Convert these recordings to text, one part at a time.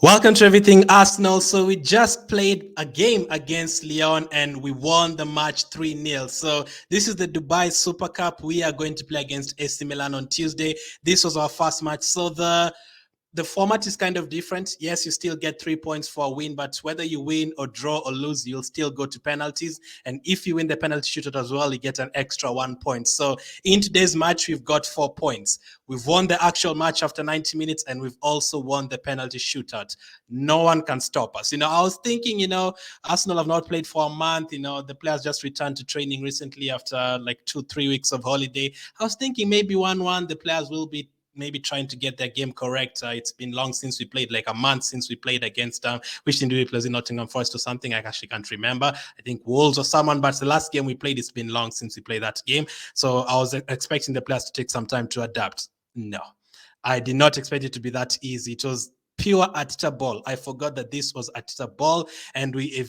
Welcome to Everything Arsenal. So we just played a game against Lyon and we won the match 3-0. So this is the Dubai Super Cup. We are going to play against AC Milan on Tuesday. This was our first match. So the format is kind of different. Yes, you still get 3 points for a win, but whether you win or draw or lose, you'll still go to penalties. And if you win the penalty shootout as well, you get an extra 1 point. So in today's match, we've got 4 points. We've won the actual match after 90 minutes, and we've also won the penalty shootout. No one can stop us. I was thinking, Arsenal have not played for a month. The players just returned to training recently after like 2-3 weeks of holiday. I was thinking maybe 1-1, the players will be maybe trying to get their game correct. It's been long since we played, like a month since we played against which team did we play? In Nottingham Forest or something? I actually can't remember. I think Wolves or someone, but the last game we played, it's been long since we played that game. So I was expecting the players to take some time to adapt. No, I did not expect it to be that easy. It was pure Atita ball. I forgot that this was Atita ball, and we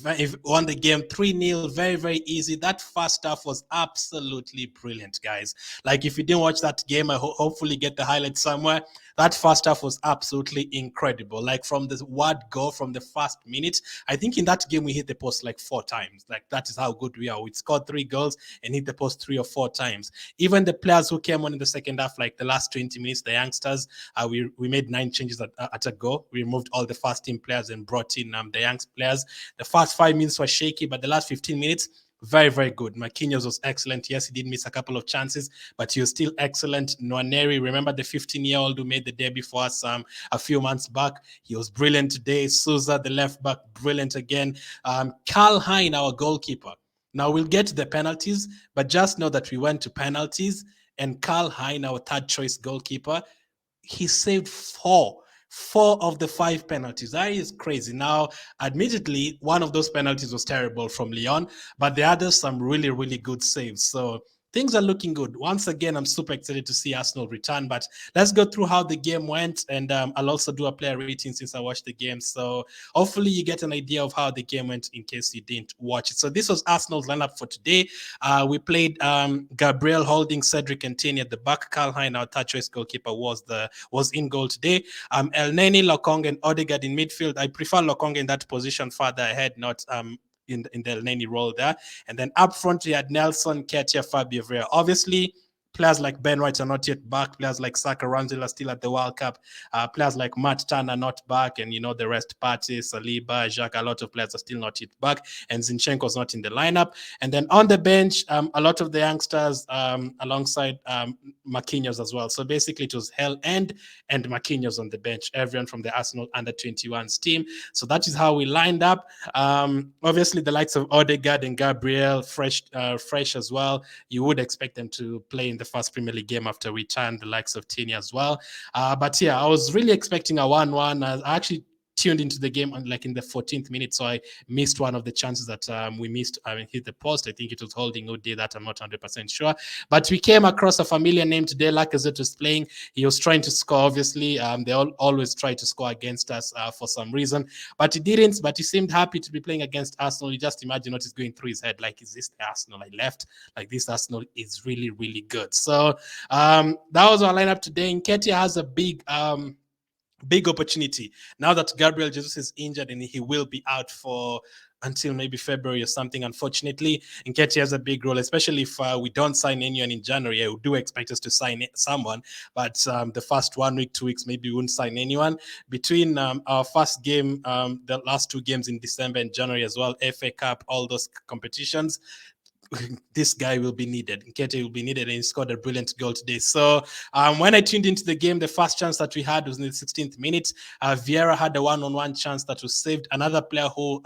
won the game 3-0. Very, very easy. That first half was absolutely brilliant, guys. Like, if you didn't watch that game, I hopefully get the highlights somewhere. That first half was absolutely incredible. Like, from the word go, from the first minute, I think in that game we hit the post like 4 times. Like, that is how good we are. We scored 3 goals and hit the post 3 or 4 times. Even the players who came on in the second half, like the last 20 minutes, the youngsters, we made 9 changes at a go. We removed all the first team players and brought in the young players. The first 5 minutes were shaky, but the last 15 minutes, very, very good. Marquinhos was excellent. Yes, he did miss a couple of chances, but he was still excellent. Nwaneri, remember the 15-year-old who made the debut for us a few months back? He was brilliant today. Souza, the left back, brilliant again. Karl Hein, our goalkeeper. Now, we'll get to the penalties, but just know that we went to penalties, and Karl Hein, our third choice goalkeeper, he saved four of the 5 penalties. That is crazy. Now, admittedly, one of those penalties was terrible from Lyon, but the others, some really, really good saves. So things are looking good. Once again, I'm super excited to see Arsenal return, but let's go through how the game went, and I'll also do a player rating since I watched the game. So hopefully you get an idea of how the game went in case you didn't watch it. So this was Arsenal's lineup for today. We played Gabriel holding Cedric and Tierney at the back. Karl Hein, our third choice goalkeeper, was in goal today. El Neni, Lokong, and Odegaard in midfield. I prefer Lokong in that position further ahead, not in the El Neni role there. And then up front, we had Nelson, Ketia, Fabio Vieira. Obviously, players like Ben White are not yet back. Players like Saka Ramsdale are still at the World Cup. Players like Matt Turner are not back. And, the rest, Partey, Saliba, Jacques, a lot of players are still not yet back. And Zinchenko's not in the lineup. And then on the bench, a lot of the youngsters alongside Marquinhos as well. So basically, it was Hell and Marquinhos on the bench. Everyone from the Arsenal under-21s team. So that is how we lined up. Obviously, the likes of Odegaard and Gabriel, fresh as well. You would expect them to play in the first Premier League game after we turned the likes of Tini as well. But yeah, I was really expecting a 1-1. I actually tuned into the game like in the 14th minute, so I missed one of the chances that we missed. Hit the post. I think it was Holding who did that. I'm not 100% sure, but we came across a familiar name today. Lacazette was playing. He was trying to score. Obviously, they always try to score against us for some reason, but he didn't. But he seemed happy to be playing against Arsenal. You just imagine what is going through his head. Like, is this the Arsenal I left? Like, this Arsenal is really, really good. So that was our lineup today. Nketiah has a big opportunity now that Gabriel Jesus is injured and he will be out for until maybe February or something. Unfortunately, Nketiah has a big role, especially if we don't sign anyone in January. I do expect us to sign someone, but the first 1 week, 2 weeks, maybe we won't sign anyone. Between our first game, the last 2 games in December and January as well, FA Cup, all those competitions, this guy will be needed. Nketiah will be needed, and he scored a brilliant goal today. So when I tuned into the game, the first chance that we had was in the 16th minute. Vieira had a one-on-one chance that was saved. Another player who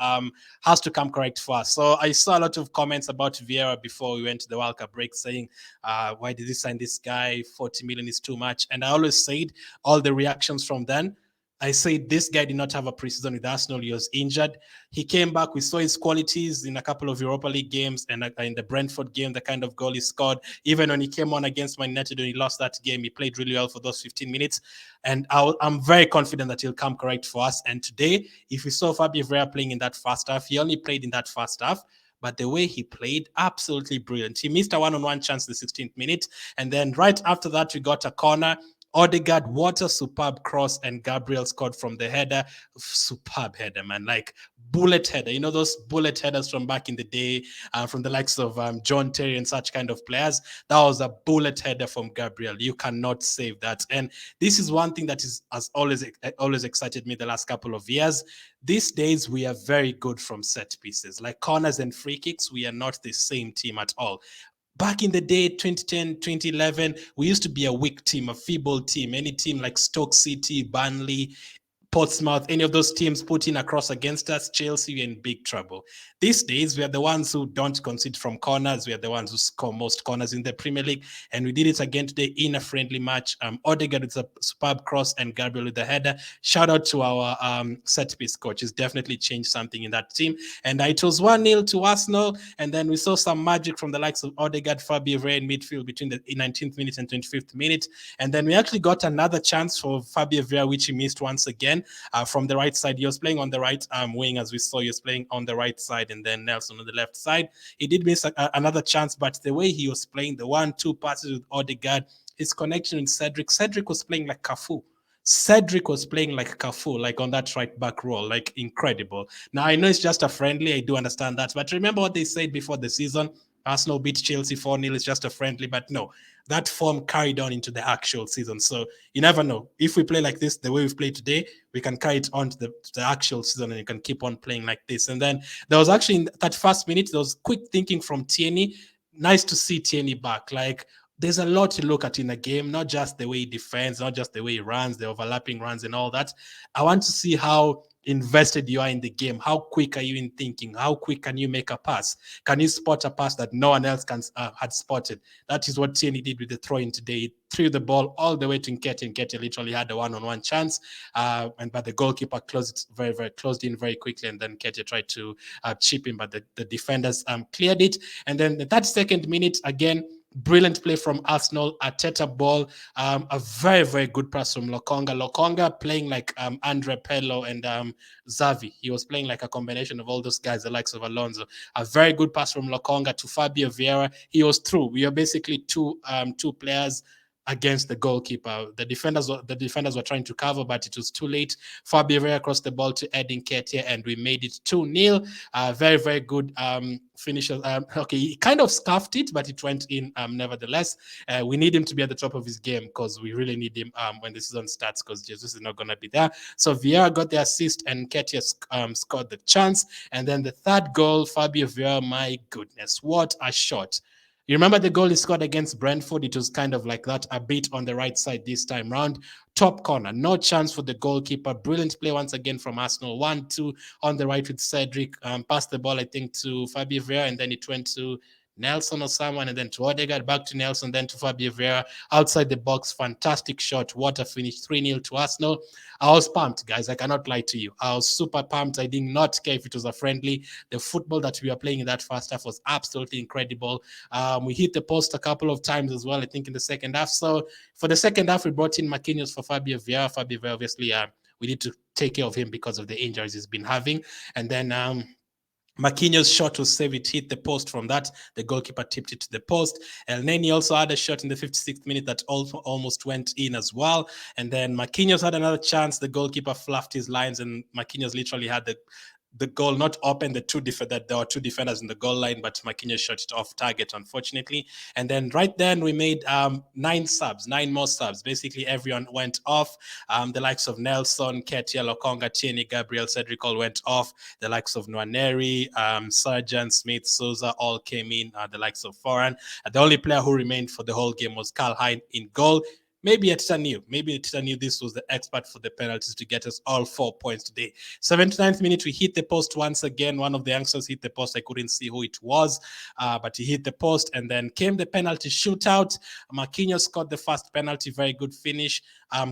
has to come correct for us. So I saw a lot of comments about Vieira before we went to the World Cup break saying, why did he sign this guy? 40 million is too much. And I always said, all the reactions from then, I said this guy did not have a preseason with Arsenal. He was injured. He came back. We saw his qualities in a couple of Europa League games and in the Brentford game, the kind of goal he scored. Even when he came on against Man United and he lost that game, he played really well for those 15 minutes. And I'm very confident that he'll come correct for us. And today, if we saw Fabio Vieira playing in that first half, he only played in that first half. But the way he played, absolutely brilliant. He missed a one-on-one chance in the 16th minute. And then right after that, we got a corner. Odegaard, what a superb cross, and Gabriel scored from the header. Superb header, man. Like bullet header. You know those bullet headers from back in the day, from the likes of John Terry and such kind of players. That was a bullet header from Gabriel. You cannot save that. And this is one thing that has always excited me the last couple of years. These days we are very good from set pieces, like corners and free kicks. We are not the same team at all. Back in the day, 2010, 2011, we used to be a weak team, a feeble team. Any team like Stoke City, Burnley, Portsmouth, any of those teams put in a cross against us, Chelsea, we're in big trouble. These days, we are the ones who don't concede from corners. We are the ones who score most corners in the Premier League. And we did it again today in a friendly match. Odegaard with a superb cross and Gabriel with the header. Shout out to our set piece coach. He's definitely changed something in that team. And it was 1-0 to Arsenal. And then we saw some magic from the likes of Odegaard, Fabio Vieira in midfield between the 19th minute and 25th minute. And then we actually got another chance for Fabio Vieira, which he missed once again. From the right side. He was playing on the right wing, as we saw. He was playing on the right side, and then Nelson on the left side. He did miss another chance, but the way he was playing, the 1-2 passes with Odegaard, his connection with Cedric was playing like Cafu. Cedric was playing like Cafu, like on that right back role, like incredible. Now, I know it's just a friendly. I do understand that. But remember what they said before the season? Arsenal beat Chelsea 4-0. It's just a friendly. But no, that form carried on into the actual season. So you never know. If we play like this, the way we've played today, we can carry it on to the actual season, and you can keep on playing like this. And then there was actually in that first minute, there was quick thinking from Tierney. Nice to see Tierney back. Like, there's a lot to look at in a game, not just the way he defends, not just the way he runs, the overlapping runs and all that. I want to see how invested you are in the game. How quick are you in thinking? How quick can you make a pass? Can you spot a pass that no one else had spotted? That is what Tierney did with the throw-in today. He threw the ball all the way to Nketiah. Nketiah literally had a one-on-one chance, but the goalkeeper closed in very quickly, and then Nketiah tried to chip him, but the defenders cleared it. And then the 32nd minute, again, brilliant play from Arsenal. Arteta ball, a very, very good pass from Lokonga. Lokonga playing like Andre Pello and Xavi. He was playing like a combination of all those guys, the likes of Alonso. A very good pass from Lokonga to Fabio Vieira. He was through. We are basically two players against the goalkeeper. The defenders were trying to cover, but it was too late. Fabio Vieira crossed the ball to Edin Nketiah, and we made it 2-0. Very, very good finisher. Okay, he kind of scuffed it, but it went in nevertheless. We need him to be at the top of his game, because we really need him when the season starts, because Jesus is not going to be there. So Vieira got the assist, and Nketiah scored the chance. And then the third goal, Fabio Vieira, my goodness, what a shot. You remember the goal he scored against Brentford? It was kind of like that, a bit on the right side this time round. Top corner, no chance for the goalkeeper. Brilliant play once again from Arsenal. 1-2 on the right with Cedric. Passed the ball, I think, to Fabio Vieira, and then it went to Nelson or someone, and then to Odegaard, back to Nelson, then to Fabio Vieira. Outside the box, fantastic shot. What a finish, 3-0 to Arsenal. I was pumped, guys. I cannot lie to you. I was super pumped. I did not care if it was a friendly. The football that we were playing in that first half was absolutely incredible. We hit the post a couple of times as well, I think, in the second half. So for the second half, we brought in Marquinhos for Fabio Vieira. Fabio Vieira, obviously, we need to take care of him because of the injuries he's been having. And then Marquinhos' shot was saved. It hit the post from that. The goalkeeper tipped it to the post. El Neni also had a shot in the 56th minute that also almost went in as well. And then Marquinhos had another chance. The goalkeeper fluffed his lines, and Marquinhos literally had the goal not open. There were two defenders in the goal line, but Marquinhos shot it off target, unfortunately. And then right then we made 9 more subs. Basically, everyone went off. The likes of Nelson, Nketiah, Lokonga, Tierney, Gabriel, Cedric all went off. The likes of Nwaneri, Sargent, Smith, Souza all came in. The likes of Foran. The only player who remained for the whole game was Karl Hein in goal. Maybe Arteta knew this was the expert for the penalties to get us all 4 points today. 79th minute, we hit the post once again. One of the youngsters hit the post. I couldn't see who it was, but he hit the post, and then came the penalty shootout. Marquinhos scored the first penalty. Very good finish.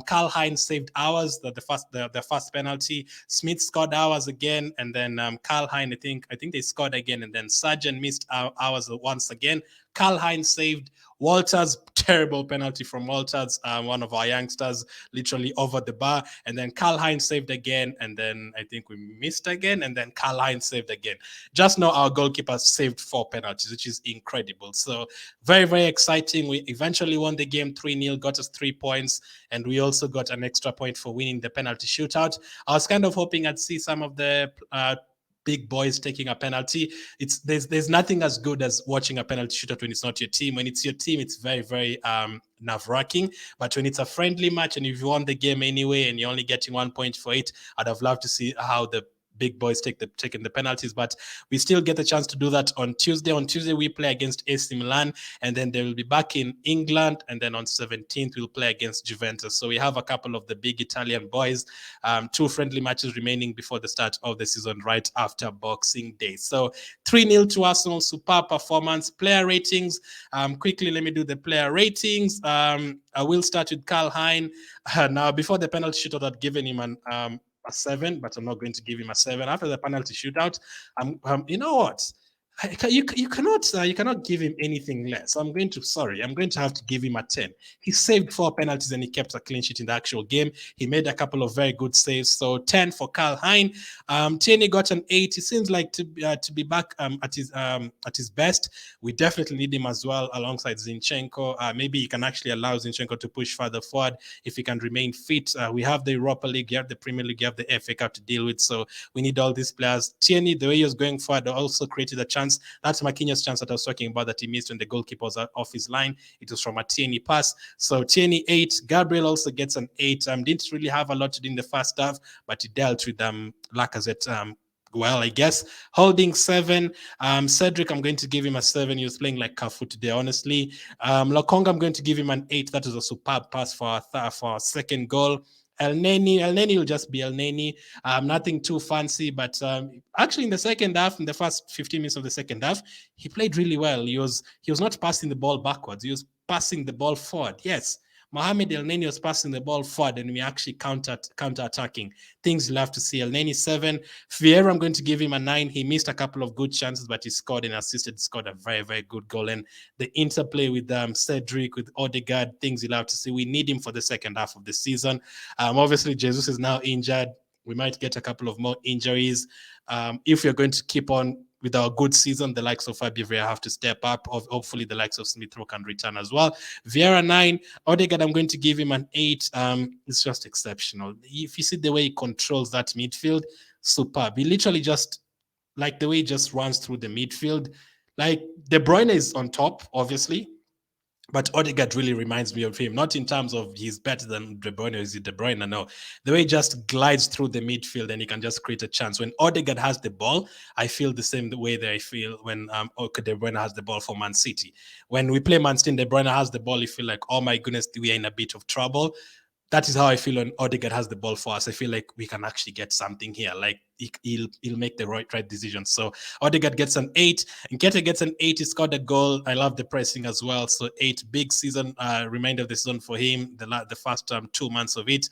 Karl Hein saved ours, the first penalty. Smith scored ours again, and then Karl Hein, I think they scored again, and then Sargent missed ours once again. Karl Hein saved Walters, terrible penalty from Walters, one of our youngsters, literally over the bar. And then Karl Heinz saved again. And then I think we missed again. And then Karl Heinz saved again. Just now, our goalkeeper saved 4 penalties, which is incredible. So very, very exciting. We eventually won the game 3-0, got us 3 points. And we also got an extra point for winning the penalty shootout. I was kind of hoping I'd see some of the big boys taking a penalty. There's nothing as good as watching a penalty shootout when it's not your team. When it's your team, it's very, very nerve-wracking. But when it's a friendly match and if you won the game anyway and you're only getting 1 point for it, I'd have loved to see how the big boys taking the penalties, but we still get the chance to do that on Tuesday. On Tuesday, we play against AC Milan, and then they will be back in England, and then on 17th, we'll play against Juventus. So we have a couple of the big Italian boys, 2 friendly matches remaining before the start of the season, right after Boxing Day. So 3-0 to Arsenal, superb performance. Player ratings, quickly, let me do the player ratings. I will start with Karl Heinz. Now, before the penalty shootout, I'd given him a 7, but I'm not going to give him a 7. After the penalty shootout, you know what? You cannot give him anything less. I'm going to have to give him a 10. He saved 4 penalties and he kept a clean sheet in the actual game. He made a couple of very good saves. So 10 for Karl Heinz. Tierney got an 8. He seems like to be back at his best. We definitely need him as well alongside Zinchenko. Maybe he can actually allow Zinchenko to push further forward if he can remain fit. We have the Europa League, you have the Premier League, you have the FA Cup to deal with. So we need all these players. Tierney, the way he was going forward, also created a chance. That's Marquinhos' chance that I was talking about that he missed when the goalkeeper was off his line. It was from a Tierney pass. So Tierney 8. Gabriel also gets an 8. Didn't really have a lot to do in the first half, but he dealt with Lacazette well, I guess. Holding 7. Cedric, I'm going to give him a 7. He was playing like Cafu today, honestly. Lokonga, I'm going to give him an 8. That was a superb pass for our second goal. El Neni will just be El Neni. Nothing too fancy, but actually in the second half, in the first 15 minutes of the second half, he played really well. He was not passing the ball backwards. He was passing the ball forward. Yes, Mohamed El Neni was passing the ball forward, and we actually counter-attacking. Things you'll have to see. El Neni 7. Vieira, I'm going to give him a 9. He missed a couple of good chances, but he scored and assisted, scored a very, very good goal. And the interplay with Cedric, with Odegaard, things you'll have to see. We need him for the second half of the season. Obviously, Jesus is now injured. We might get a couple of more injuries. If we're going to keep on with our good season, the likes of Fabio Vieira have to step up. Hopefully, the likes of Smith Rowe can return as well. Vieira 9. Odegaard, I'm going to give him an 8. It's just exceptional. If you see the way he controls that midfield, superb. He literally just, like the way he just runs through the midfield. Like De Bruyne is on top, obviously, but Odegaard really reminds me of him, not in terms of he's better than De Bruyne, is it De Bruyne? No. The way he just glides through the midfield and he can just create a chance. When Odegaard has the ball, I feel the same way that I feel when De Bruyne has the ball for Man City. When we play Man City, De Bruyne has the ball, you feel like, oh my goodness, we are in a bit of trouble. That is how I feel when Odegaard has the ball for us. I feel like we can actually get something here. Like he'll make the right decision. So Odegaard gets an 8. Nketiah gets an 8. He scored a goal. I love the pressing as well. So 8, big season, remainder of the season for him. The first 2 months of it.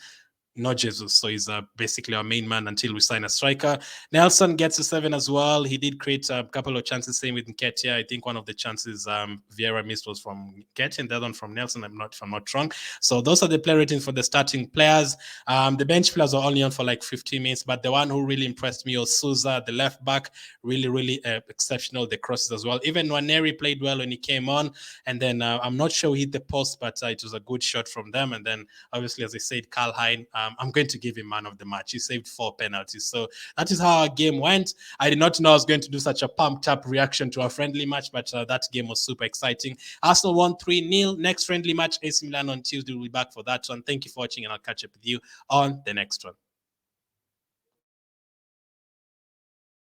Not Jesus, so he's basically our main man until we sign a striker. Nelson gets a 7 as well. He did create a couple of chances, same with Nketiah. I think one of the chances Vieira missed was from Nketiah, and the other one from Nelson, if I'm not wrong. So those are the player ratings for the starting players. The bench players are only on for like 15 minutes, but the one who really impressed me was Souza, the left back, really exceptional. The crosses as well. Even Nwaneri played well when he came on, and then I'm not sure he hit the post, but it was a good shot from them. And then obviously, as I said, Karl Heinz, I'm going to give him man of the match. He saved 4 penalties. So that is how our game went. I did not know I was going to do such a pumped up reaction to a friendly match, but that game was super exciting. Arsenal won 3-0. Next friendly match, AC Milan on Tuesday. We'll be back for that one. Thank you for watching, and I'll catch up with you on the next one.